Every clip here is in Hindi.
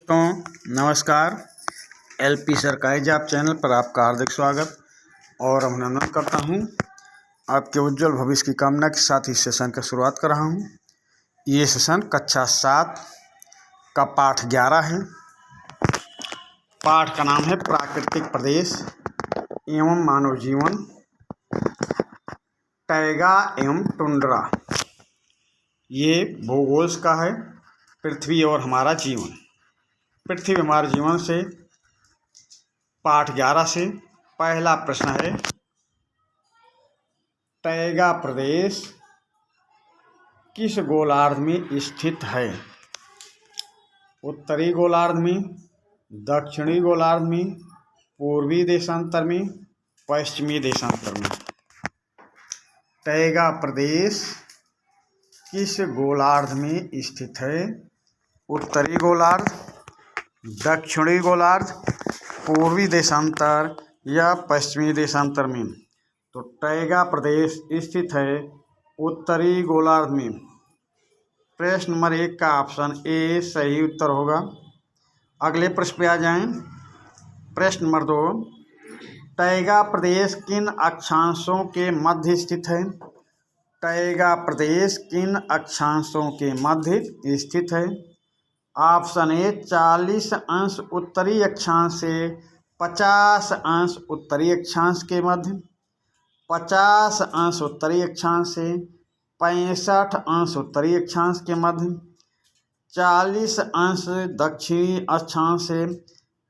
तो नमस्कार। एलपी सरकारी जॉब चैनल पर आपका हार्दिक स्वागत और अभिनंदन करता हूं। आपके उज्जवल भविष्य की कामना के साथ इस सेशन का शुरुआत कर रहा हूं। ये सेशन कक्षा 7 का पाठ 11 है। पाठ का नाम है प्राकृतिक प्रदेश एवं मानव जीवन, टैगा एवं टुंड्रा। ये भूगोल का है, पृथ्वी और हमारा जीवन। पृथ्वी हमारे जीवन से पाठ 11 से पहला प्रश्न है, टैगा प्रदेश किस गोलार्ध में स्थित है? उत्तरी गोलार्ध में, दक्षिणी गोलार्ध में, पूर्वी देशांतर में, पश्चिमी देशांतर में। टैगा प्रदेश किस गोलार्ध में स्थित है? उत्तरी गोलार्ध, दक्षिणी गोलार्ध, पूर्वी देशांतर या पश्चिमी देशांतर में। तो टैगा प्रदेश स्थित है उत्तरी गोलार्ध में। प्रश्न नंबर 1 का ऑप्शन ए सही उत्तर होगा। अगले प्रश्न पे आ जाएं। प्रश्न नंबर 2, टैगा प्रदेश किन अक्षांशों के मध्य स्थित है? टैगा प्रदेश किन अक्षांशों के मध्य स्थित है? ऑप्शन ए 40 अंश उत्तरी अक्षांश से 50 अंश उत्तरी अक्षांश के मध्य, 50 अंश उत्तरी अक्षांश से 65 अंश उत्तरी अक्षांश के मध्य, 40 अंश दक्षिणी अक्षांश से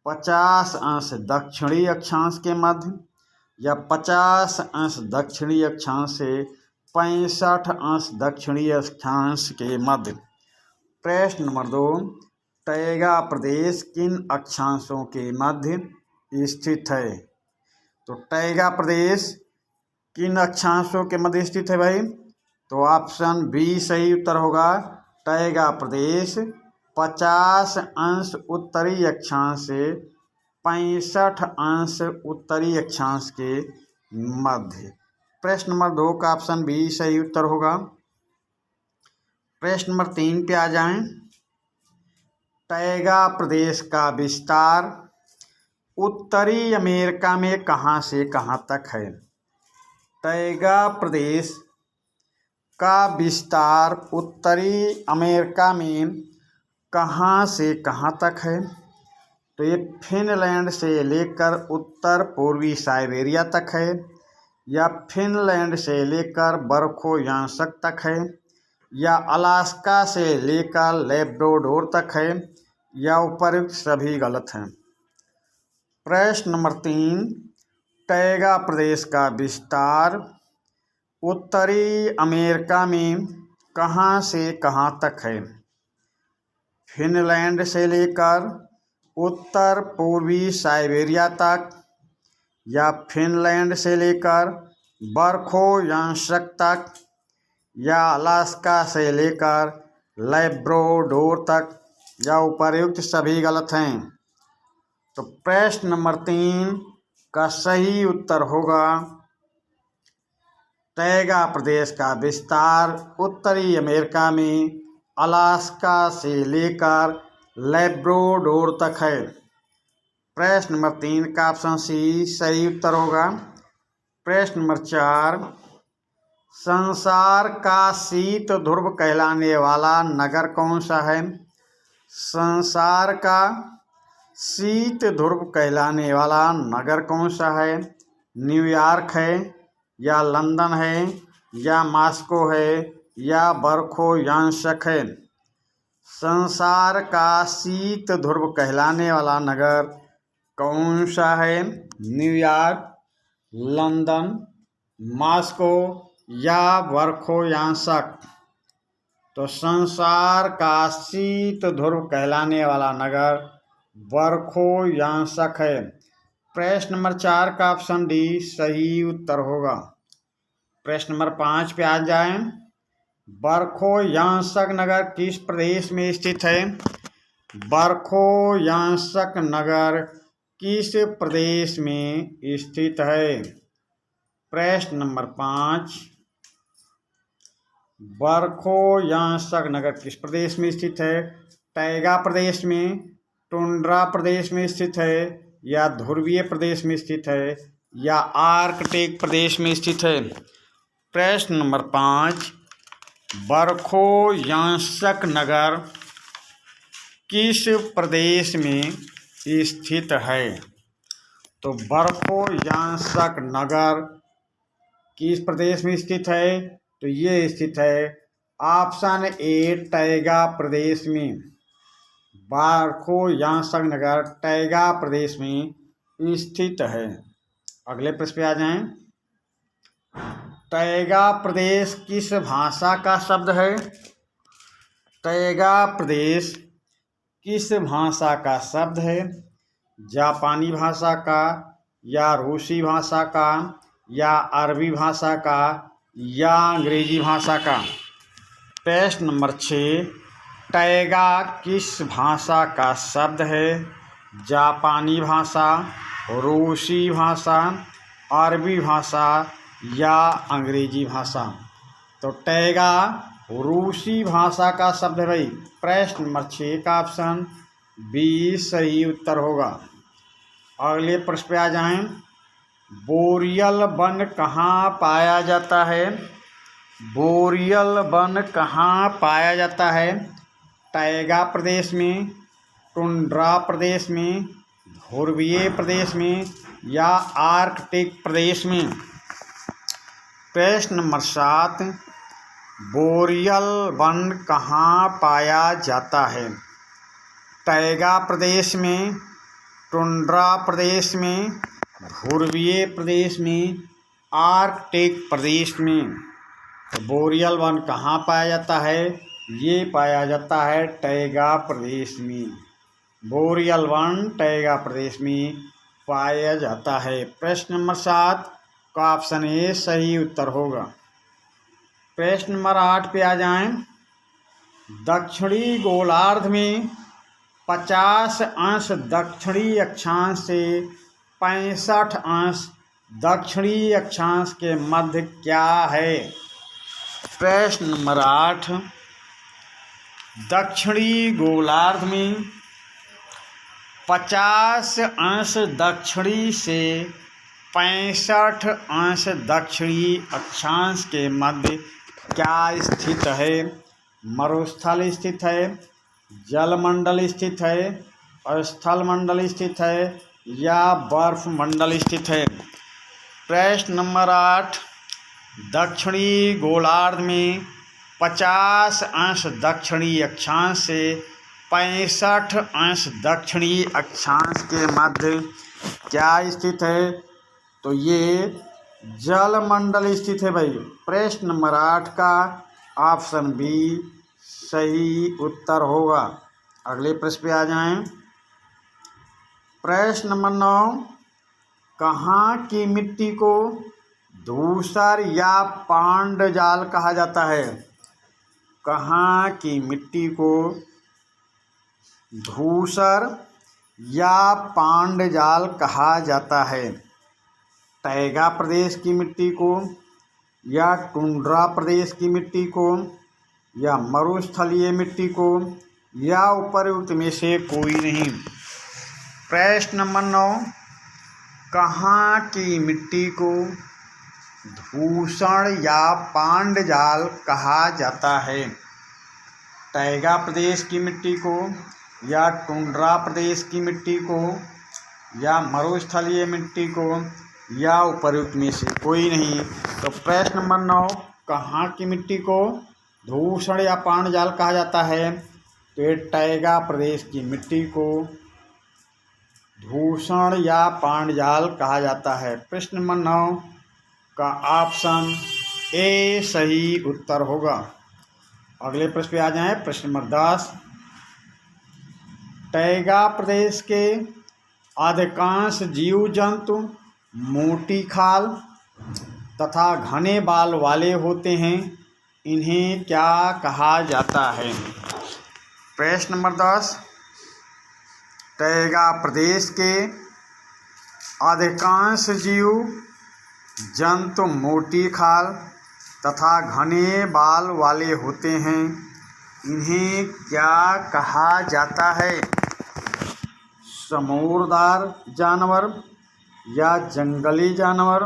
50 अंश दक्षिणी अक्षांश के मध्य या 50 अंश दक्षिणी अक्षांश से 65 अंश दक्षिणी अक्षांश के मध्य। प्रश्न नंबर 2, टैगा प्रदेश किन अक्षांशों के मध्य स्थित है? तो टैगा प्रदेश किन अक्षांशों के मध्य स्थित है भाई? तो ऑप्शन बी सही उत्तर होगा। टैगा प्रदेश 50 अंश उत्तरी अक्षांश से 65 अंश उत्तरी अक्षांश के मध्य। प्रश्न नंबर 2 का ऑप्शन बी सही उत्तर होगा। प्रश्न नंबर 3 पे आ जाएं। टैगा प्रदेश का विस्तार उत्तरी अमेरिका में कहाँ से कहाँ तक है? टैगा प्रदेश का विस्तार उत्तरी अमेरिका में कहाँ से कहाँ तक है? तो ये फिनलैंड से लेकर उत्तर पूर्वी साइबेरिया तक है, या फिनलैंड से लेकर बरखोयांसक तक है, या अलास्का से लेकर लैब्राडोर तक है, या उपर्युक्त सभी गलत हैं। प्रश्न नंबर 3, टैगा प्रदेश का विस्तार उत्तरी अमेरिका में कहाँ से कहाँ तक है? फिनलैंड से लेकर उत्तर पूर्वी साइबेरिया तक, या फिनलैंड से लेकर बरखोयांसक तक, या अलास्का से लेकर लैब्राडोर तक, या उपर्युक्त सभी गलत हैं। तो प्रश्न नंबर 3 का सही उत्तर होगा, टैगा प्रदेश का विस्तार उत्तरी अमेरिका में अलास्का से लेकर लैब्राडोर तक है। प्रश्न नंबर 3 का ऑप्शन सी सही उत्तर होगा। प्रश्न नंबर 4, संसार का शीत ध्रुव कहलाने वाला नगर कौन सा है? संसार का शीत ध्रुव कहलाने वाला नगर कौन सा है? न्यूयॉर्क है, या लंदन है, या मॉस्को है, या बरखोयांसक है? संसार का शीत ध्रुव कहलाने वाला नगर कौन सा है? न्यूयॉर्क, लंदन, मॉस्को या बरखोयांसक? तो संसार का शीत ध्रुव कहलाने वाला नगर बरखोयांसक है। प्रश्न नंबर 4 का ऑप्शन डी सही उत्तर होगा। प्रश्न नंबर 5 पे आ जाएं। बरखोयांसक नगर किस प्रदेश में स्थित है? बरखोयांसक नगर किस प्रदेश में स्थित है? प्रश्न नंबर 5, बरखोयांसक नगर किस प्रदेश में स्थित है? टैगा प्रदेश में, टुंड्रा प्रदेश में स्थित है या ध्रुवीय प्रदेश में स्थित है या आर्कटिक प्रदेश में स्थित है। प्रश्न नंबर 5, बरखोयांसक नगर किस प्रदेश में स्थित है? तो बरखोयांसक नगर किस प्रदेश में स्थित है? तो ये स्थित है ऑप्शन ए टैगा प्रदेश में। बरखोयांसक नगर टैगा प्रदेश में स्थित है। अगले प्रश्न पे आ जाएं। टैगा प्रदेश किस भाषा का शब्द है? टैगा प्रदेश किस भाषा का शब्द है? जापानी भाषा का या रूसी भाषा का या अरबी भाषा का या अंग्रेजी भाषा का? प्रश्न नंबर 6, टैगा किस भाषा का शब्द है? जापानी भाषा, रूसी भाषा, अरबी भाषा या अंग्रेजी भाषा? तो टैगा रूसी भाषा का शब्द है भाई। प्रश्न नंबर 6 का ऑप्शन बी सही उत्तर होगा। अगले प्रश्न पे आ जाएं। बोरियल वन कहाँ पाया जाता है? बोरियल वन कहाँ पाया जाता है? टैगा प्रदेश में, टुंड्रा प्रदेश में, ध्रुवीय प्रदेश में या आर्कटिक प्रदेश में? प्रश्न नंबर 7, बोरियल वन कहाँ पाया जाता है? टैगा प्रदेश में, टुंड्रा प्रदेश में, ध्रुवीय प्रदेश में, आर्कटिक प्रदेश में? तो बोरियल वन कहाँ पाया जाता है? ये पाया जाता है टैगा प्रदेश में। बोरियल वन टैगा प्रदेश में पाया जाता है। प्रश्न नंबर 7 का ऑप्शन ए सही उत्तर होगा। प्रश्न नंबर 8 पे आ जाएं। दक्षिणी गोलार्ध में 50 अंश दक्षिणी अक्षांश से 65 अंश दक्षिणी अक्षांश के मध्य क्या है? प्रश्न नंबर 8, दक्षिणी गोलार्ध में 50 अंश दक्षिणी से 65 अंश दक्षिणी अक्षांश के मध्य क्या स्थित है? मरुस्थल स्थित है, जलमंडल स्थित है, स्थल मंडल स्थित है या बर्फ मंडल स्थित है? प्रश्न नंबर 8, दक्षिणी गोलार्ध में 50 अंश दक्षिणी अक्षांश से 65 अंश दक्षिणी अक्षांश के मध्य क्या स्थित है? तो ये जलमंडल स्थित है भाई। प्रश्न नंबर 8 का ऑप्शन बी सही उत्तर होगा। अगले प्रश्न पे आ जाएं। प्रश्न नंबर 9, कहाँ की मिट्टी को धूसर या पांडजाल कहा जाता है? कहाँ की मिट्टी को धूसर या पांडजाल कहा जाता है? टैगा प्रदेश की मिट्टी को या टुंड्रा प्रदेश की मिट्टी को या मरुस्थलीय मिट्टी को या उपर्युक्त में से कोई नहीं? प्रश्न नंबर 9, कहाँ की मिट्टी को धूसर या पांडजाल कहा जाता है? टैगा प्रदेश की मिट्टी को या टुंड्रा प्रदेश की मिट्टी को या मरुस्थलीय मिट्टी को या उपर्युक्त में से कोई नहीं? तो प्रश्न नंबर 9, कहाँ की मिट्टी को धूसर या पांडजाल कहा जाता है? तो ये टैगा प्रदेश की मिट्टी को धूसर या पांडजाल कहा जाता है। प्रश्न नंबर 9 का ऑप्शन ए सही उत्तर होगा। अगले प्रश्न पे आ जाएं। प्रश्न नंबर 10, टैगा प्रदेश के अधिकांश जीव जंतु मोटी खाल तथा घने बाल वाले होते हैं, इन्हें क्या कहा जाता है? प्रश्न नंबर 10, टैगा प्रदेश के अधिकांश जीव जंतु मोटी खाल तथा घने बाल वाले होते हैं, इन्हें क्या कहा जाता है? समूरदार जानवर या जंगली जानवर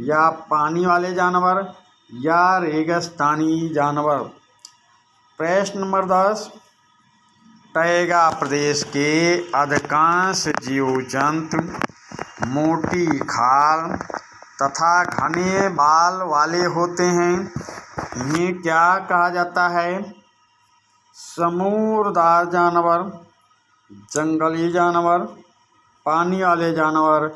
या पानी वाले जानवर या रेगिस्तानी जानवर। प्रश्न नंबर 10, टैगा प्रदेश के अधिकांश जीव जंतु मोटी खाल तथा घने बाल वाले होते हैं। इन्हें क्या कहा जाता है? समूरदार जानवर, जंगली जानवर, पानी वाले जानवर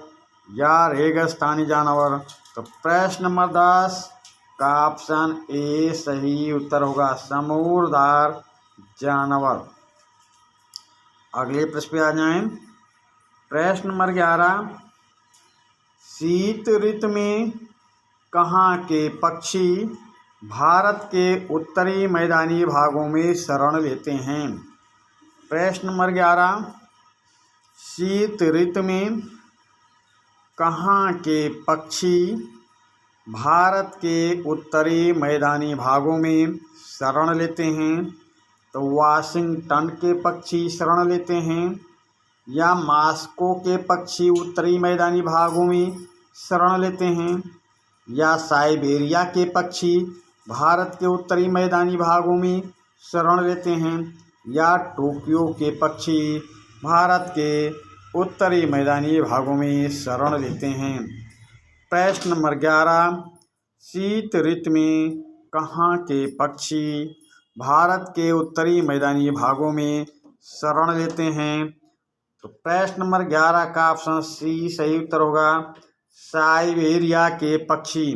या रेगिस्तानी जानवर। तो प्रश्न नंबर 10 का ऑप्शन ए सही उत्तर होगा, समूरदार जानवर। अगले प्रश्न पे आ जाएं। प्रश्न नंबर 11, शीत ऋतु में कहाँ के पक्षी भारत के उत्तरी मैदानी भागों में शरण लेते हैं? प्रश्न नंबर 11, शीत ऋतु में कहाँ के पक्षी भारत के उत्तरी मैदानी भागों में शरण लेते हैं? तो वाशिंगटन के पक्षी शरण लेते हैं या मॉस्को के पक्षी उत्तरी मैदानी भागों में शरण लेते हैं या साइबेरिया के पक्षी भारत के उत्तरी मैदानी भागों में शरण लेते हैं या टोक्यो के पक्षी भारत के उत्तरी मैदानी भागों में शरण लेते हैं। प्रश्न नंबर 11, शीत ऋतु में कहाँ के पक्षी भारत के उत्तरी मैदानी भागों में शरण लेते हैं? तो प्रश्न नंबर 11 का ऑप्शन सी सही उत्तर होगा, साइबेरिया के पक्षी।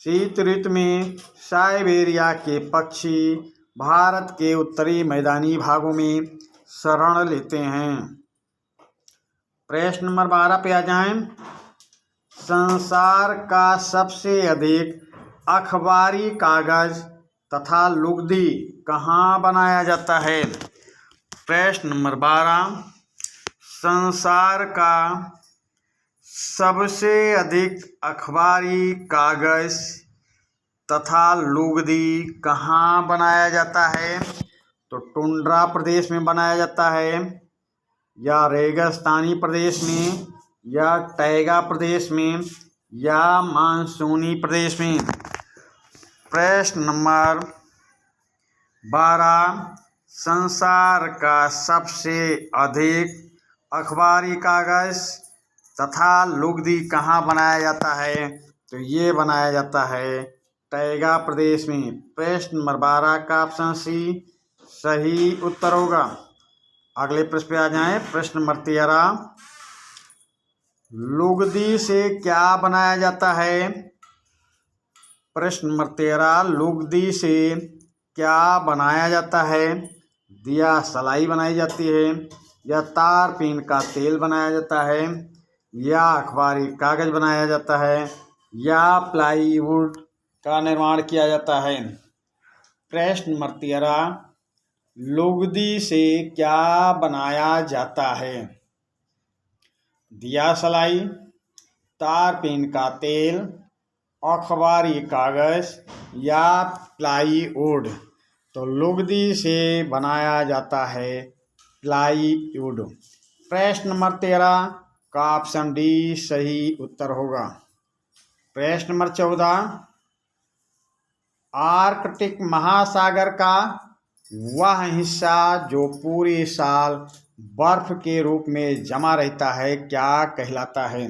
शीत ऋतु में साइबेरिया के पक्षी भारत के उत्तरी मैदानी भागों में शरण लेते हैं। प्रश्न नंबर 12 पे आ जाएं। संसार का सबसे अधिक अखबारी कागज तथा लुगदी कहाँ बनाया जाता है? प्रश्न नंबर 12, संसार का सबसे अधिक अखबारी कागज तथा लुगदी कहाँ बनाया जाता है? तो टुंड्रा प्रदेश में बनाया जाता है या रेगिस्तानी प्रदेश में या टैगा प्रदेश में या मानसूनी प्रदेश में। प्रश्न नंबर 12, संसार का सबसे अधिक अखबारी कागज तथा लुगदी कहाँ बनाया जाता है? तो ये बनाया जाता है टैगा प्रदेश में। प्रश्न नंबर 12 का ऑप्शन सी सही उत्तर होगा। अगले प्रश्न पे आ जाएं। प्रश्न नंबर 13, लुगदी से क्या बनाया जाता है? प्रश्न नंबर 13, लुगदी से क्या बनाया जाता है? दिया सलाई बनाई जाती है या तारपीन का तेल बनाया जाता है या अखबारी कागज बनाया जाता है या प्लाईवुड का निर्माण किया जाता है? प्रश्न नंबर 13, लुगदी से क्या बनाया जाता है? दिया सलाई, तारपीन का तेल, अखबारी कागज या प्लाईवुड। तो लुगदी से बनाया जाता है प्लाईवुड। प्रश्न नंबर 13 का ऑप्शन डी सही उत्तर होगा। प्रश्न नंबर 14, आर्कटिक महासागर का वह हिस्सा जो पूरे साल बर्फ के रूप में जमा रहता है क्या कहलाता है?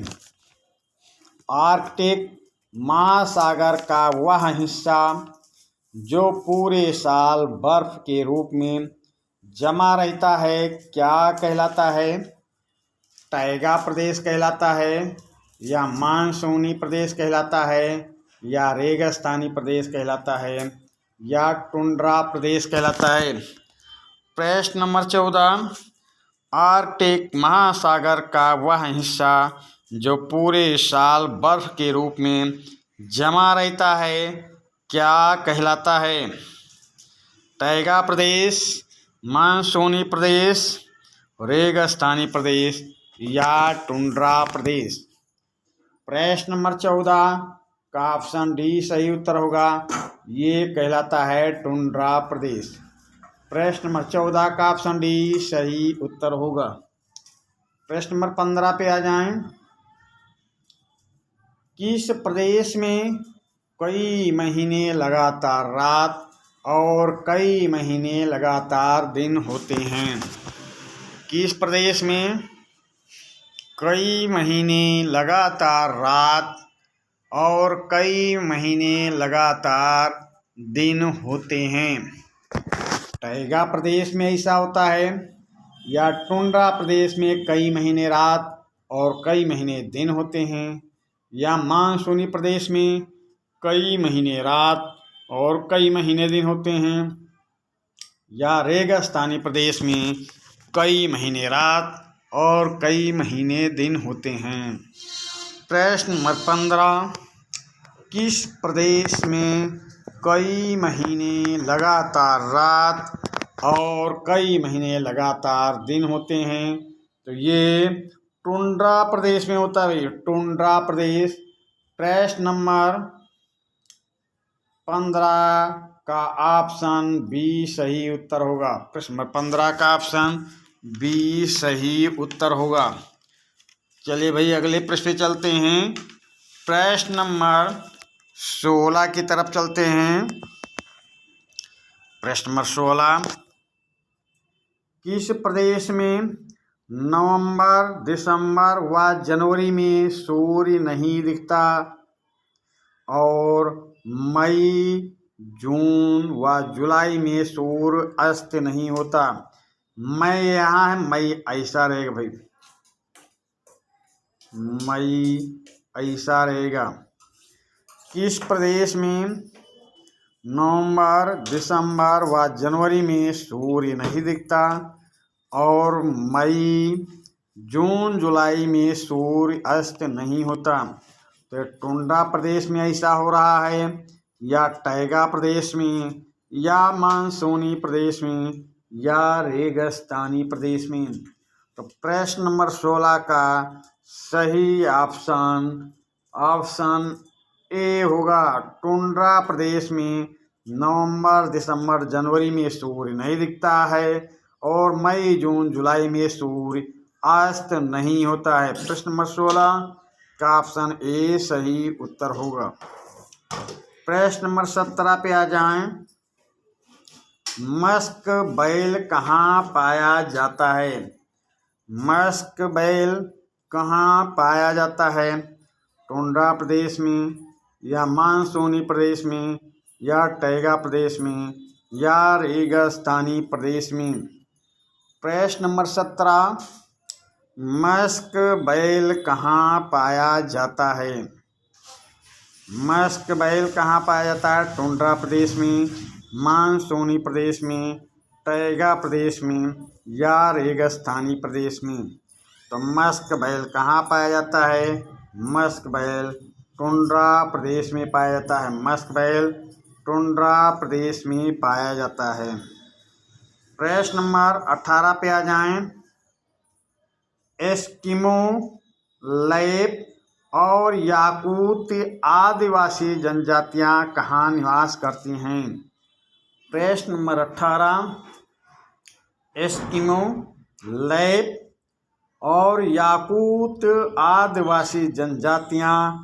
आर्कटिक महासागर का वह हिस्सा जो पूरे साल बर्फ के रूप में जमा रहता है क्या कहलाता है? टैगा प्रदेश कहलाता है या मानसूनी प्रदेश कहलाता है या रेगिस्तानी प्रदेश कहलाता है या टुंड्रा प्रदेश कहलाता है? प्रश्न नंबर 14, आर्कटिक महासागर का वह हिस्सा जो पूरे साल बर्फ के रूप में जमा रहता है क्या कहलाता है? टैगा प्रदेश, मानसूनी प्रदेश, रेगिस्तानी प्रदेश या टुंड्रा प्रदेश। प्रश्न नंबर 14 का ऑप्शन डी सही उत्तर होगा, ये कहलाता है टुंड्रा प्रदेश। प्रश्न नंबर 14 का ऑप्शन डी सही उत्तर होगा। प्रश्न नंबर 15 पे आ जाएं। किस प्रदेश में कई महीने लगातार रात और कई महीने लगातार दिन होते हैं? किस प्रदेश में कई महीने लगातार रात और कई महीने लगातार दिन होते हैं? टैगा प्रदेश में ऐसा होता है, या टुंड्रा प्रदेश में कई महीने रात और कई महीने दिन होते हैं, या मानसूनी प्रदेश में कई महीने रात और कई महीने दिन होते हैं, या रेगिस्तानी प्रदेश में कई महीने रात और कई महीने दिन होते हैं। प्रश्न नंबर 15, किस प्रदेश में कई महीने लगातार रात और कई महीने लगातार दिन होते हैं? तो ये टुंड्रा प्रदेश में होता है। टुंड्रा प्रदेश। प्रश्न नंबर 15 का ऑप्शन बी सही उत्तर होगा। प्रश्न नंबर 15 का ऑप्शन बी सही उत्तर होगा। चलिए भाई अगले प्रश्न पे चलते हैं। प्रश्न नंबर 16 की तरफ चलते हैं। प्रश्न नंबर 16, किस प्रदेश में नवंबर, दिसंबर व जनवरी में सूर्य नहीं दिखता और मई, जून व जुलाई में सूर्य अस्त नहीं होता? मई यहाँ है, मई ऐसा रहेगा भाई, मई ऐसा रहेगा। किस प्रदेश में नवंबर, दिसंबर व जनवरी में सूर्य नहीं दिखता और मई, जून, जुलाई में सूर्य अस्त नहीं होता? तो टुंड्रा प्रदेश में ऐसा हो रहा है, या टैगा प्रदेश में, या मानसूनी प्रदेश में, या रेगिस्तानी प्रदेश में? तो प्रश्न नंबर 16 का सही ऑप्शन ए होगा। टुंड्रा प्रदेश में नवंबर, दिसंबर, जनवरी में सूर्य नहीं दिखता है और मई, जून, जुलाई में सूर्य अस्त नहीं होता है। प्रश्न नंबर 16 का ऑप्शन ए सही उत्तर होगा। प्रश्न नंबर 17 पे आ जाएं। मस्क बैल कहाँ पाया जाता है? मस्क बैल कहाँ पाया जाता है? टुंड्रा प्रदेश में, या मानसूनी प्रदेश में, या टैगा प्रदेश में, या रेगिस्तानी प्रदेश में? प्रश्न नंबर 17, मस्क बैल कहाँ पाया जाता है? मस्क बैल कहाँ पाया जाता है? टुंड्रा प्रदेश में, मानसूनी प्रदेश में, टैगा प्रदेश में, या रेगिस्तानी प्रदेश में? तो मस्क बैल कहाँ पाया जाता है? मस्क बैल टुंड्रा प्रदेश में पाया जाता है। मस्क बैल टुंड्रा प्रदेश में पाया जाता है। प्रश्न नंबर 18 पे आ जाएं। एस्किमो, लैप और याकूत आदिवासी जनजातियां कहाँ निवास करती हैं? प्रश्न नंबर 18, एस्किमो, लैप और याकूत आदिवासी जनजातियां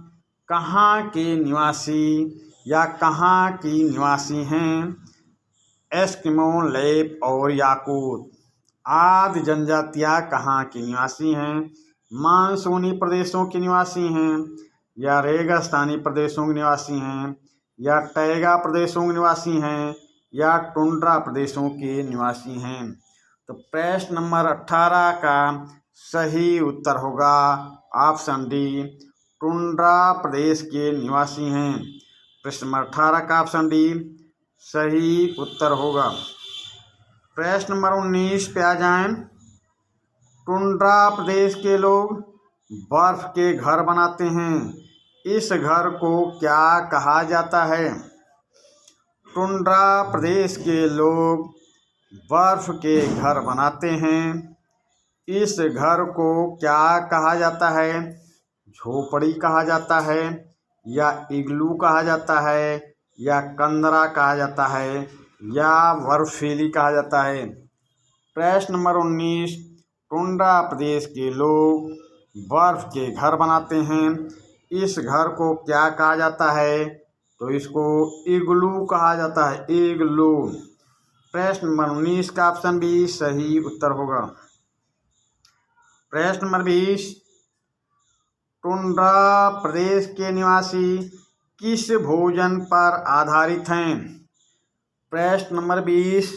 कहाँ के निवासी या कहाँ की निवासी हैं? एस्किमो, लैप और याकूत आदि जनजातियां कहाँ की निवासी हैं? मानसूनी प्रदेशों के निवासी हैं, या रेगिस्तानी प्रदेशों के निवासी हैं, या टैगा प्रदेशों के निवासी हैं, या टुंड्रा प्रदेशों के निवासी हैं? तो प्रश्न नंबर 18 का सही उत्तर होगा ऑप्शन डी, टुंड्रा प्रदेश के निवासी हैं। प्रश्न नंबर 18 का ऑप्शन डी सही उत्तर होगा। प्रश्न नंबर 19 पे आ जाएं। टुंड्रा प्रदेश के लोग बर्फ के घर बनाते हैं, इस घर को क्या कहा जाता है? टुंड्रा प्रदेश के लोग बर्फ के घर बनाते हैं, इस घर को क्या कहा जाता है? झोपड़ी कहा जाता है, या इग्लू कहा जाता है, या कंदरा कहा जाता है, या बर्फीली कहा जाता है? प्रश्न नंबर 19, टुंड्रा प्रदेश के लोग बर्फ के घर बनाते हैं। इस घर को क्या कहा जाता है? तो इसको इग्लू कहा जाता है, इग्लू। प्रश्न नंबर 19 का ऑप्शन बी सही उत्तर होगा। प्रश्न नंबर 20, टुंड्रा प्रदेश के निवासी किस भोजन पर आधारित हैं? प्रश्न नंबर 20,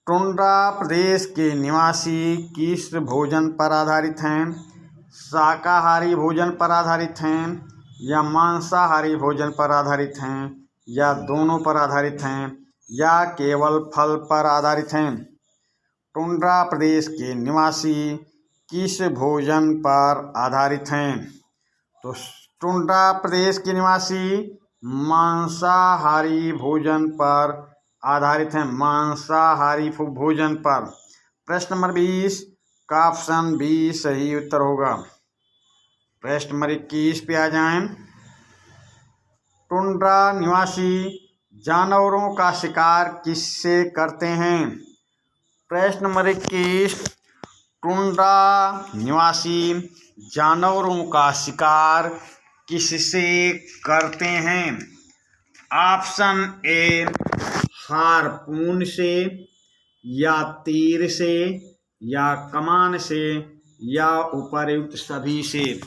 टुंड्रा प्रदेश के निवासी किस भोजन पर आधारित हैं? शाकाहारी भोजन पर आधारित हैं या मांसाहारी भोजन पर आधारित हैं या दोनों पर आधारित हैं या केवल फल पर आधारित हैं? टुंड्रा प्रदेश के निवासी किस भोजन पर आधारित हैं? तो टुंड्रा प्रदेश के निवासी मांसाहारी भोजन पर आधारित हैं, मांसाहारी भोजन पर। प्रश्न नंबर 20 का ऑप्शन बी सही उत्तर होगा। प्रश्न नंबर 21 पे आ जाएं। टुंड्रा निवासी जानवरों का शिकार किससे करते हैं? प्रश्न नंबर 21, टुंड्रा निवासी जानवरों का शिकार किससे करते हैं? ऑप्शन ए हारपून से या तीर से या कमान से या उपर्युक्त सभी से।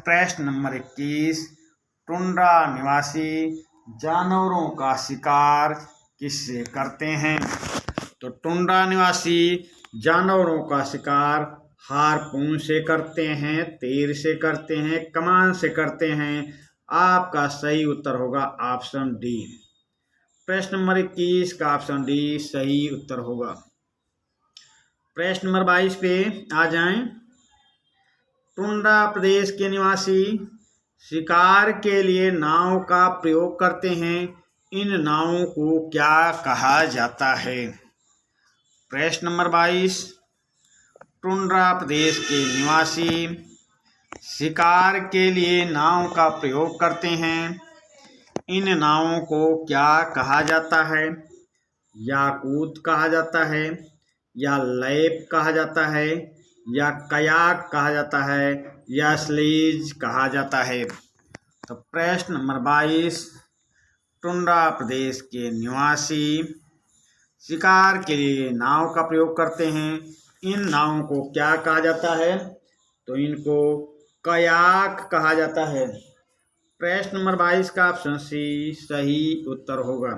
प्रश्न नंबर 21, टुंड्रा निवासी जानवरों का शिकार किससे करते हैं? तो टुंड्रा निवासी जानवरों का शिकार हारपून से करते हैं, तीर से करते हैं, कमान से करते हैं। आपका सही उत्तर होगा ऑप्शन डी। प्रश्न नंबर 21 का ऑप्शन डी सही उत्तर होगा। प्रश्न नंबर 22 पे आ जाएं। टुंड्रा प्रदेश के निवासी शिकार के लिए नाव का प्रयोग करते हैं। इन नावों को क्या कहा जाता है? प्रश्न नंबर 22, टुंड्रा प्रदेश के निवासी शिकार के लिए नाव का प्रयोग करते हैं। इन नावों को क्या कहा जाता है? याकूत कहा जाता है या लैप कहा जाता है या कयाक कहा जाता है या स्लीज कहा जाता है? तो प्रश्न नंबर 22, टुंड्रा प्रदेश के निवासी शिकार के लिए नाव का प्रयोग करते हैं। इन नावों को क्या कहा जाता है? तो इनको कयाक कहा जाता है। प्रश्न नंबर 22 का ऑप्शन सी सही उत्तर होगा।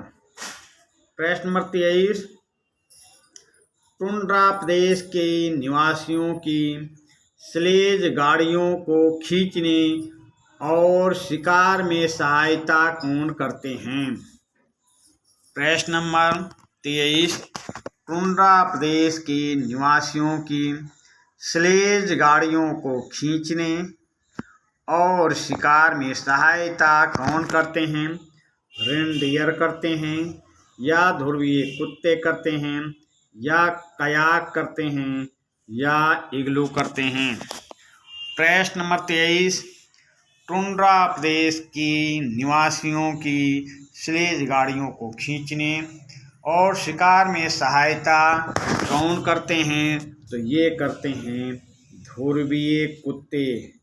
प्रश्न नंबर 23, टुंड्रा प्रदेश के निवासियों की स्लेज गाड़ियों को खींचने और शिकार में सहायता कौन करते हैं? प्रश्न नंबर 23, टुंड्रा प्रदेश के निवासियों की स्लेज गाड़ियों को खींचने और शिकार में सहायता कौन करते हैं? रेनडियर करते हैं या ध्रुवीय कुत्ते करते हैं या कयाक करते हैं या इग्लू करते हैं? प्रश्न नंबर 23, टुंड्रा प्रदेश की निवासियों की स्लेज गाड़ियों को खींचने और शिकार में सहायता कौन करते हैं? तो ये करते हैं ध्रुवीय कुत्ते।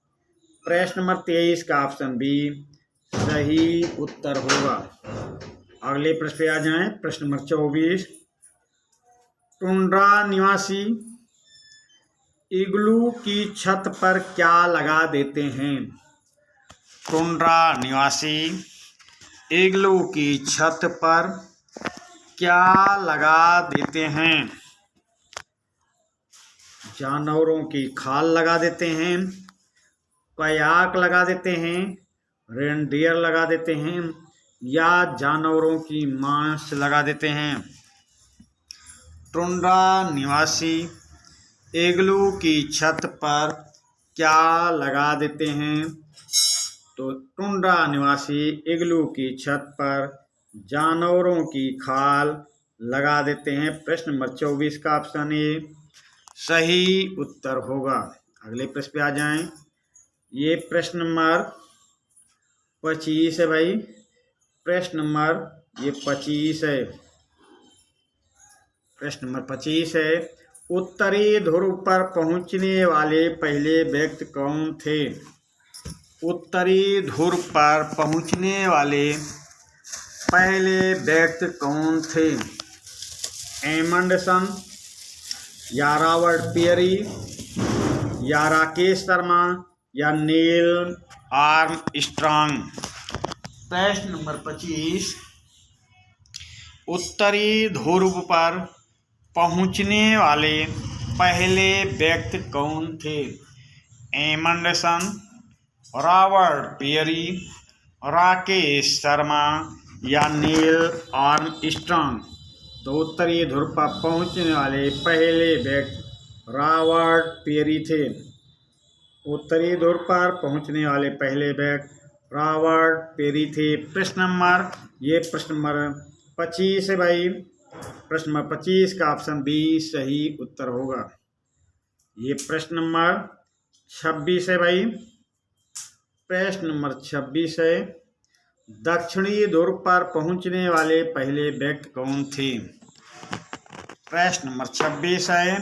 प्रश्न नंबर 23 का ऑप्शन बी सही उत्तर होगा। अगले प्रश्न पे आ जाएं। प्रश्न नंबर 24, टुंड्रा निवासी इग्लू की छत पर क्या लगा देते हैं? टुंड्रा निवासी इग्लू की छत पर क्या लगा देते हैं? जानवरों की खाल लगा देते हैं, कयाक लगा देते हैं, रेनडियर लगा देते हैं या जानवरों की मांस लगा देते हैं? टुंड्रा निवासी इग्लू की छत पर क्या लगा देते हैं? तो टुंड्रा निवासी इग्लू की छत पर जानवरों की खाल लगा देते हैं। प्रश्न नंबर 24 का ऑप्शन ए सही उत्तर होगा। अगले प्रश्न पे आ जाएं। ये प्रश्न नंबर 25 है भाई। प्रश्न नंबर ये 25 है। प्रश्न नंबर 25 है। उत्तरी ध्रुव पर पहुंचने वाले पहले व्यक्ति कौन थे? उत्तरी ध्रुव पर पहुंचने वाले पहले व्यक्ति कौन थे? एमंडसन या रॉबर्ट पेरी या राकेश शर्मा या नील आर्मस्ट्रांग। प्रश्न नंबर 25, उत्तरी ध्रुव पर पहुंचने वाले पहले व्यक्ति कौन थे? Amundsen, Robert Peary, Rakesh Sharma या नील आर्मस्ट्रांग। तो उत्तरी ध्रुव पर पहुंचने वाले पहले व्यक्ति रॉबर्ट पेरी थे। उत्तरी ध्रुव पर पहुंचने वाले पहले व्यक्ति रॉबर्ट पेरी थे। प्रश्न नंबर 25 है भाई। प्रश्न नंबर 25 का ऑप्शन बी सही उत्तर होगा। ये प्रश्न नंबर 26 है भाई। प्रश्न नंबर 26 है, दक्षिणी ध्रुव पर पहुंचने वाले पहले व्यक्ति कौन थे? प्रश्न नंबर 26 है,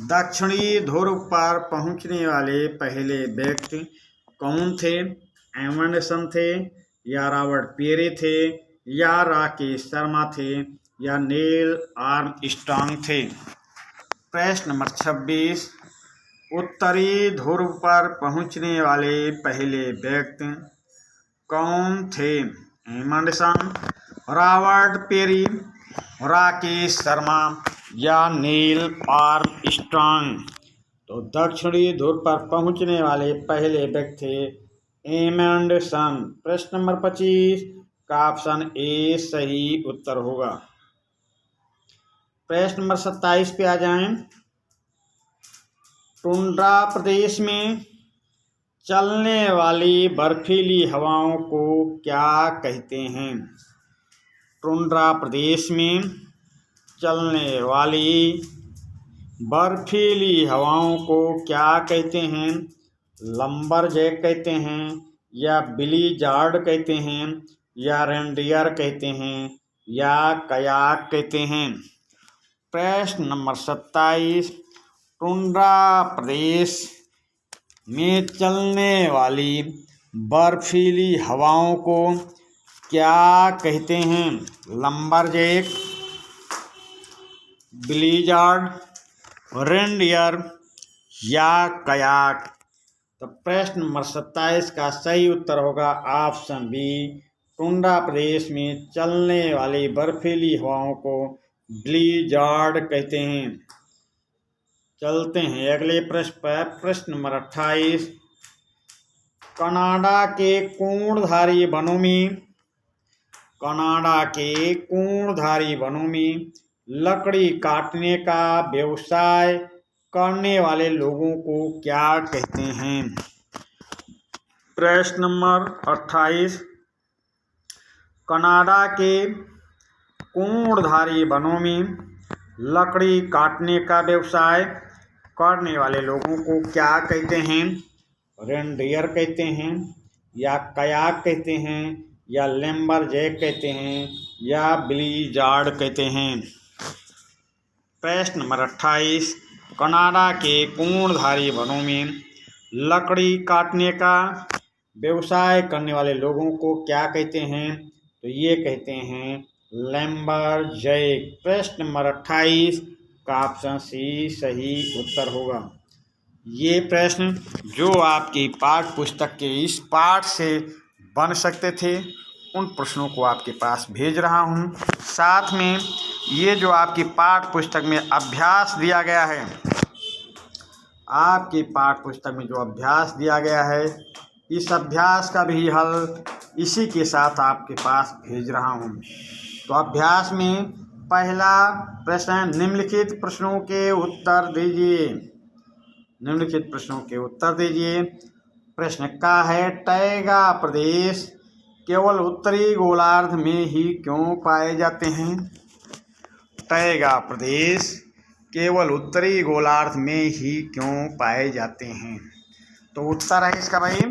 दक्षिणी ध्रुव पर पहुंचने वाले पहले व्यक्ति कौन थे? एमंडसन थे या रॉबर्ट पेरी थे या राकेश शर्मा थे या नील आर्मस्ट्रांग थे। प्रश्न नंबर 26, उत्तरी ध्रुव पर पहुंचने वाले पहले व्यक्ति कौन थे? Amundsen, Robert Peary, Rakesh Sharma या नील आर्मस्ट्रांग। तो दक्षिणी ध्रुव पर पहुंचने वाले पहले व्यक्ति थे एमंडसन। प्रश्न नंबर 25 का ऑप्शन ए सही उत्तर होगा। प्रश्न नंबर 27 पे आ जाएं। टुंड्रा प्रदेश में चलने वाली बर्फीली हवाओं को क्या कहते हैं? टुंड्रा प्रदेश में चलने वाली बर्फीली हवाओं को क्या कहते हैं? लंबरजैक कहते हैं या ब्लिज़ार्ड कहते हैं या रेनडियर कहते हैं या कयाक कहते हैं। प्रश्न नंबर 27, टुंड्रा प्रदेश में चलने वाली बर्फीली हवाओं को क्या कहते हैं? लंबरजैक, ब्लिज़ार्ड, रेनडियर या कयाक। तो प्रश्न नंबर 27 का सही उत्तर होगा ऑप्शन बी, टुंड्रा प्रदेश में चलने वाली बर्फीली हवाओं को ब्लिज़ार्ड कहते हैं। चलते हैं अगले प्रश्न पर। प्रश्न नंबर 28, कनाडा के कोणधारी वनों में लकड़ी काटने का व्यवसाय करने वाले लोगों को क्या कहते हैं? प्रश्न नंबर 28, कनाडा के कोणधारी वनों में लकड़ी काटने का व्यवसाय करने वाले लोगों को क्या कहते हैं? रेनडियर कहते हैं या कयाक कहते हैं या लैम्बरजैक कहते हैं या ब्लिज़ार्ड कहते हैं। प्रश्न नंबर 28, कनाडा के कोणधारी वनों में लकड़ी काटने का व्यवसाय करने वाले लोगों को क्या कहते हैं? तो ये कहते हैं लैम्बरजैक। प्रश्न नंबर 28 का ऑप्शन सी सही उत्तर होगा। ये प्रश्न जो आपकी पाठ्य पुस्तक के इस पाठ से बन सकते थे उन प्रश्नों को आपके पास भेज रहा हूँ। साथ में ये जो आपकी पाठ्य पुस्तक में अभ्यास दिया गया है, आपकी पाठ्य पुस्तक में जो अभ्यास दिया गया है, इस अभ्यास का भी हल इसी के साथ आपके पास भेज रहा हूँ। तो अभ्यास में पहला प्रश्न, निम्नलिखित प्रश्नों के उत्तर दीजिए। निम्नलिखित प्रश्नों के उत्तर दीजिए। प्रश्न का है, टैगा प्रदेश केवल उत्तरी गोलार्ध में ही क्यों पाए जाते हैं? टैगा प्रदेश केवल उत्तरी गोलार्ध में ही क्यों पाए जाते हैं? तो उत्तर है इसका भाई,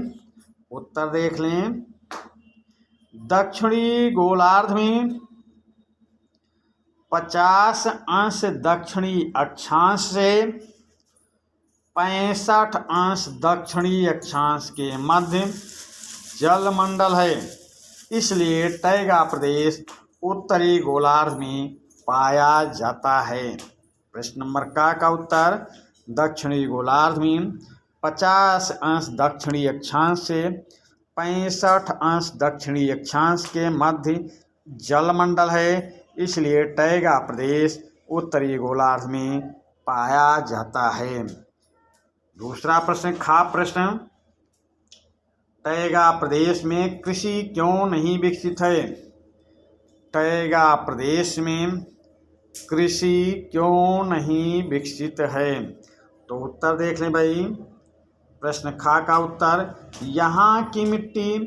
उत्तर देख लें। दक्षिणी गोलार्ध में 50 अंश दक्षिणी अक्षांश से 65 अंश दक्षिणी अक्षांश के मध्य जलमंडल है, इसलिए टैगा प्रदेश उत्तरी गोलार्ध में पाया जाता है। प्रश्न नंबर का उत्तर दक्षिणी गोलार्ध में 50 अंश दक्षिणी अक्षांश से 65 अंश दक्षिणी अक्षांश के मध्य जलमंडल है, इसलिए टैगा प्रदेश उत्तरी गोलार्ध में पाया जाता है। दूसरा प्रश्न प्रश्न, टैगा प्रदेश में कृषि क्यों नहीं विकसित है? टैगा प्रदेश में कृषि क्यों नहीं विकसित है? तो उत्तर देख लें भाई। प्रश्न का उत्तर, यहाँ की मिट्टी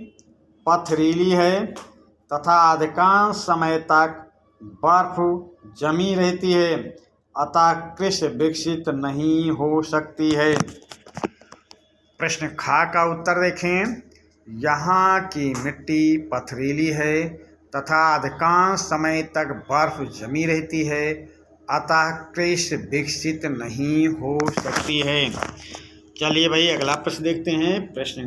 पथरीली है तथा अधिकांश समय तक बर्फ जमी रहती है, अतः कृषि विकसित नहीं हो सकती है। प्रश्न का उत्तर देखें। यहाँ की मिट्टी पथरीली है तथा अधिकांश समय तक बर्फ जमी रहती है, अतः कृषि विकसित नहीं हो सकती है। चलिए भाई अगला प्रश्न देखते हैं। प्रश्न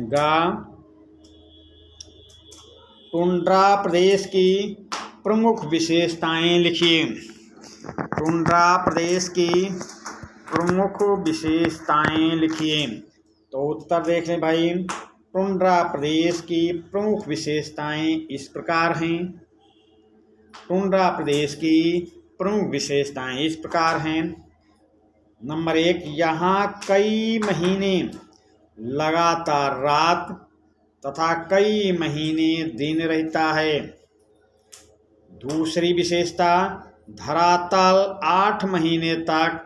टुंड्रा प्रदेश की प्रमुख विशेषताएं लिखिए। टुंड्रा प्रदेश की प्रमुख विशेषताएं लिखिए। तो उत्तर देख लें भाई। टुंड्रा प्रदेश की प्रमुख विशेषताएं इस प्रकार हैं। टुंड्रा प्रदेश की प्रमुख विशेषताएं इस प्रकार हैं। नंबर 1, यहाँ कई महीने लगातार रात तथा कई महीने दिन रहता है। दूसरी विशेषता, धरातल 8 महीने तक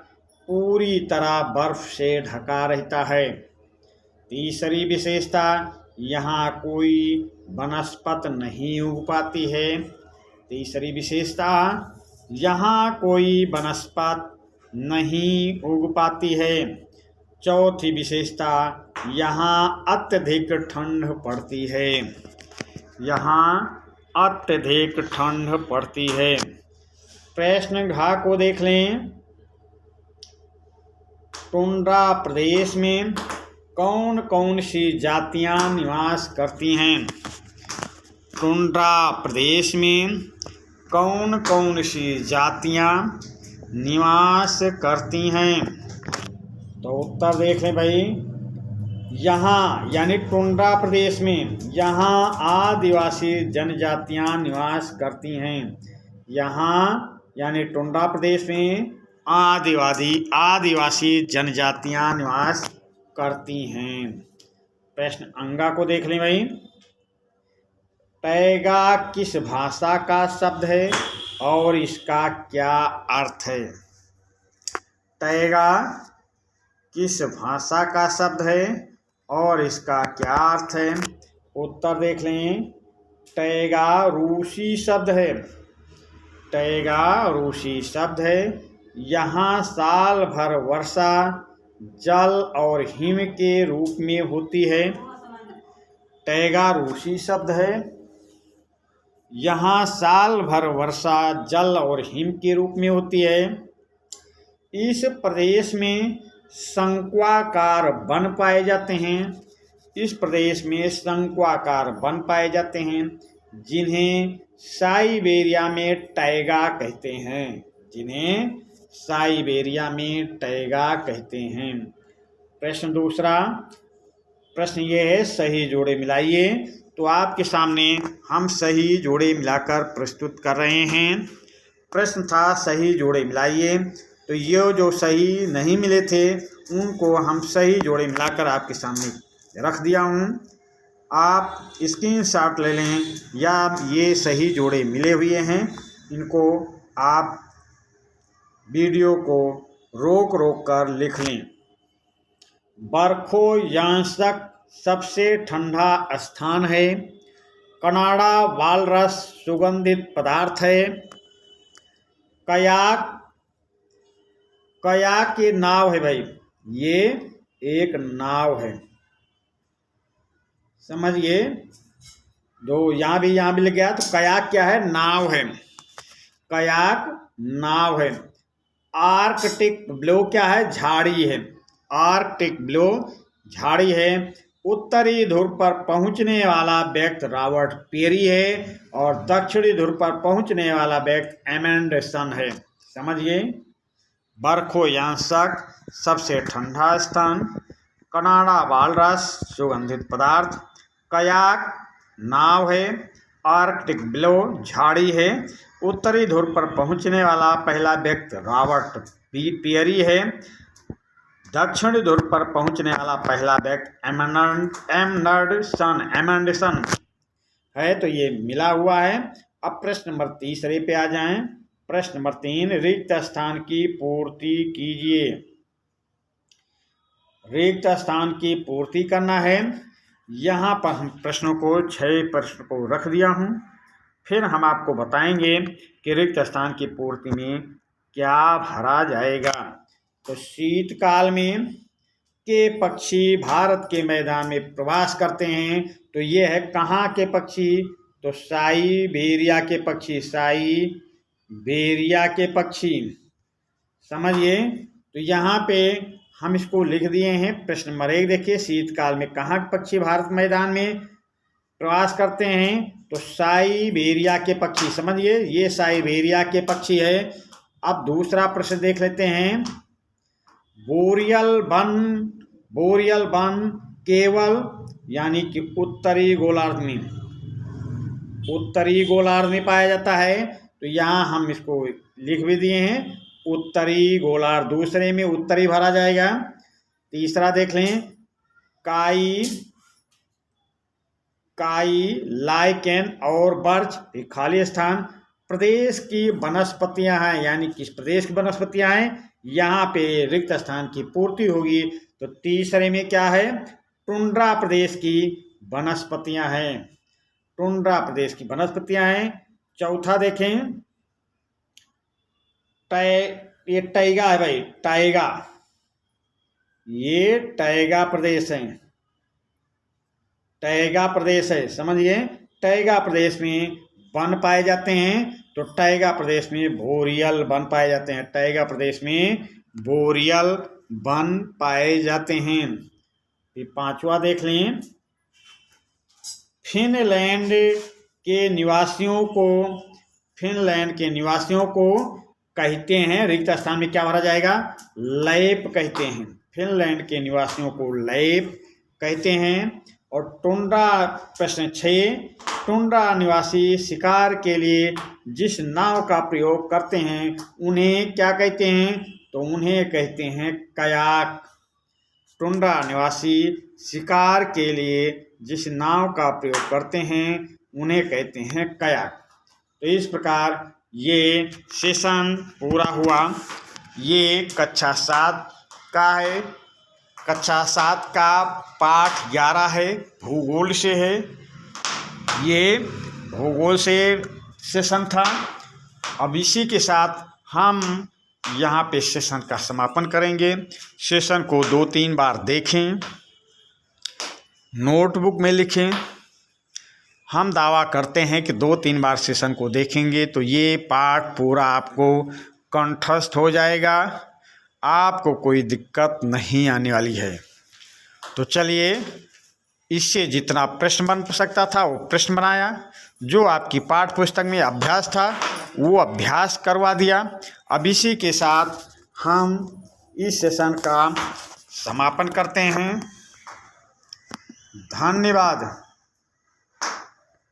पूरी तरह बर्फ से ढका रहता है। तीसरी विशेषता, यहाँ कोई वनस्पति नहीं उग पाती है। तीसरी विशेषता, यहाँ कोई वनस्पति नहीं उग पाती है। चौथी विशेषता, यहाँ अत्यधिक ठंड पड़ती है। यहाँ अत्यधिक ठंड पड़ती है। प्रश्न को देख लें। टुंड्रा प्रदेश में कौन कौन सी जातियां निवास करती हैं? टुंड्रा प्रदेश में कौन कौन सी जातियां निवास करती हैं? तो उत्तर देख लें भाई। यहाँ यानी टुंड्रा प्रदेश में यहाँ आदिवासी जनजातियां निवास करती हैं। यहाँ यानी टुंड्रा प्रदेश में आदिवासी जनजातियां निवास करती हैं। प्रश्न को देख लें भाई। टैगा किस भाषा का शब्द है और इसका क्या अर्थ है? टैगा किस भाषा का शब्द है और इसका क्या अर्थ है? उत्तर देख लें। टैगा रूसी शब्द है। टैगा रूसी शब्द है। यहाँ साल भर वर्षा जल और हिम के रूप में होती है। टैगा रूसी शब्द है। यहाँ साल भर वर्षा जल और हिम के रूप में होती है। इस प्रदेश में शंक्वाकार वन पाए जाते हैं। इस प्रदेश में शंक्वाकार वन पाए जाते हैं, जिन्हें साइबेरिया में टैगा कहते हैं। जिन्हें साइबेरिया में टैगा कहते हैं। प्रश्न दूसरा। प्रश्न ये है, सही जोड़े मिलाइए। तो आपके सामने हम सही जोड़े मिलाकर प्रस्तुत कर रहे हैं। प्रश्न था सही जोड़े मिलाइए। तो ये जो सही नहीं मिले थे उनको हम सही जोड़े मिलाकर आपके सामने रख दिया हूँ। आप स्क्रीनशॉट ले लें या ये सही जोड़े मिले हुए हैं, इनको आप वीडियो को रोक कर लिख लें। बर्खोयांशक सबसे ठंडा स्थान है। कनाडा वालरस सुगंधित पदार्थ है। कयाक की नाव है भाई, ये एक नाव है, समझिए। दो यहाँ भी लिख गया। तो कयाक क्या है? नाव है। कयाक नाव है। आर्कटिक ब्लो क्या है? झाड़ी है। आर्कटिक ब्लो झाड़ी है। उत्तरी ध्रुव पर पहुंचने वाला व्यक्ति रॉबर्ट पेरी है और दक्षिणी ध्रुव पर पहुंचने वाला व्यक्ति एमेंडसन है। समझिए। बर्खोयांशक सबसे ठंडा स्थान, कनाडा वालरस सुगंधित पदार्थ, कयाक नाव है, आर्कटिक ब्लो झाड़ी है, उत्तरी ध्रुव पर पहुंचने वाला पहला व्यक्ति रॉबर्ट पेरी है, दक्षिणी ध्रुव पर पहुंचने वाला पहला व्यक्ति एमेंडसन है। तो ये मिला हुआ है। अब प्रश्न नंबर 3 पे आ जाएं। प्रश्न नंबर 3, रिक्त स्थान की पूर्ति कीजिए। रिक्त स्थान की पूर्ति करना है। यहाँ पर हम प्रश्नों को 6 प्रश्न को रख दिया हूँ। फिर हम आपको बताएंगे कि रिक्त स्थान की पूर्ति में क्या भरा जाएगा। तो शीतकाल में के पक्षी भारत के मैदान में प्रवास करते हैं। तो ये है कहाँ के पक्षी? तो साइबेरिया के पक्षी, साइबेरिया के पक्षी। समझिए। तो यहाँ पे हम इसको लिख दिए हैं। प्रश्न नंबर 1 देखिए, शीतकाल में कहाँ के पक्षी भारत मैदान में प्रवास करते हैं? तो साइबेरिया के पक्षी। समझिए, ये साइबेरिया के पक्षी है। अब दूसरा प्रश्न देख लेते हैं। बोरियल वन केवल यानी कि उत्तरी गोलार्ध में पाया जाता है। तो यहाँ हम इसको लिख भी दिए हैं, उत्तरी गोलार्ध। दूसरे में उत्तरी भरा जाएगा। तीसरा देख लें, काई लाइकेन और बर्च, खाली स्थान। प्रदेश की वनस्पतियां हैं, यानी किस प्रदेश की वनस्पतियां हैं, यहाँ पे रिक्त स्थान की पूर्ति होगी। तो तीसरे में क्या है? टुंड्रा प्रदेश की वनस्पतियां हैं। टुंड्रा प्रदेश की वनस्पतियां हैं। चौथा देखें, ये टैगा है भाई, टैगा। ये टैगा प्रदेश है, टैगा प्रदेश है। समझिए, टैगा प्रदेश में वन पाए जाते हैं। तो टैगा प्रदेश में बोरियल वन पाए जाते हैं। टैगा प्रदेश में बोरियल वन पाए जाते हैं। फिर पांचवा देख लें, फिनलैंड के निवासियों को कहते हैं, रिक्त स्थान में क्या भरा जाएगा? लैप कहते हैं। फिनलैंड के निवासियों को लैप कहते हैं। और टुंड्रा, प्रश्न 6, टुंड्रा निवासी शिकार के लिए जिस नाव का प्रयोग करते हैं उन्हें क्या कहते हैं? तो उन्हें कहते हैं कयाक। टुंड्रा निवासी शिकार के लिए जिस नाव का प्रयोग करते हैं उन्हें कहते हैं कयाक। तो इस प्रकार ये सेशन पूरा हुआ। ये कक्षा 7 का है। कक्षा 7 का पाठ 11 है, भूगोल से है। ये भूगोल से सेशन था। अब इसी के साथ हम यहाँ पे सेशन का समापन करेंगे। सेशन को 2-3 बार देखें, नोटबुक में लिखें। हम दावा करते हैं कि 2-3 बार सेशन को देखेंगे तो ये पाठ पूरा आपको कंठस्थ हो जाएगा, आपको कोई दिक्कत नहीं आने वाली है। तो चलिए, इससे जितना प्रश्न बन सकता था वो प्रश्न बनाया, जो आपकी पाठ्य पुस्तक में अभ्यास था वो अभ्यास करवा दिया। अब इसी के साथ हम इस सेशन का समापन करते हैं। धन्यवाद।